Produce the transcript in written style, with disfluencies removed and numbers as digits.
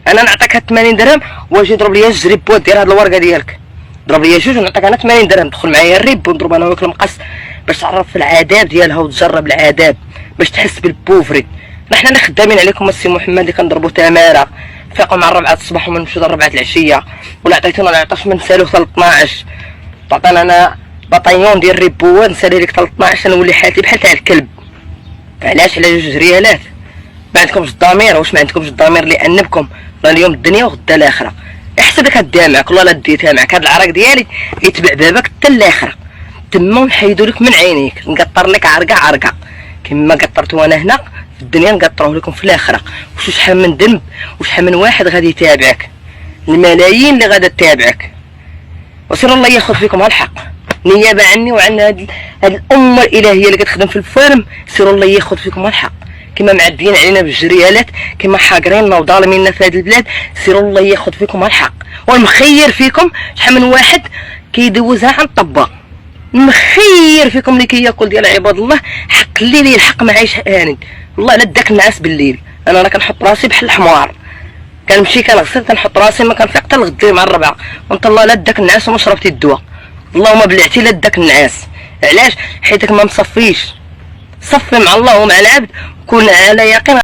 انا نعطيك 80 درهم واجي ضرب لي جوج ريبوات ديال هاد الورقه ديالك. ضرب لي جوج ونعطيك انا 80 درهم. دخل معايا الريب ونضرب انا وياك المقص باش تعرف العذاب ديالها وتجرب العذاب باش تحس بالبوفري. نحنا اللي خدامين عليكم السي محمد اللي كنضربوا تماره فيقوا مع 4 الصباح وما نمشيو 4 العشيه. ولا عطيتونا لا عطاش من سالو حتى 12 تعطينا انا بطيون ديال ريبوات نسالي لك حتى 12 نولي حالتي بحال تاع الكلب. علاش؟ على 2 ريالات. ما عندكمش الضمير. واش ما عندكمش الضمير لانكم راه اليوم الدنيا وغدا الاخره. احسب لك هديها معك والله لا ديتها معك. هاد العراق ديالي يتبع بابك حتى الاخره تما ونحيدو لك من عينيك. نقطر لك عرقه كما قطرتو انا هنا في الدنيا نقطروه لكم في الاخره. وشحال من ذنب وشحال من واحد غادي يتابعك. الملايين اللي غادا تتابعك. وسير الله ياخذ فيكم هالحق نيابه عني وعن هاد الامه الالهيه اللي كتخدم في الفارم. سير الله ياخذ فيكم هالحق كما معديين علينا بالجريالات كما حاقريننا وظالميننا في هذه البلاد. سيروا الله ياخذ فيكم الحق. والمخير فيكم شحال من واحد كيدوزها عن الطباء. المخير فيكم اللي كياكل ديال عباد الله حق الليل يلحق معايش هاند. والله لا داك النعاس بالليل انا راه كنحط راسي بحال الحمار. كنمشي كنغسل كنحط راسي ما كنفيق حتى الغدي مع الربعه. وانت الله لا داك النعاس وما شربتي الدواء. اللهم بلعتي لا داك النعاس. علاش؟ حيتك ما مصفيش. صفي مع الله ومع العبد كون على يقين.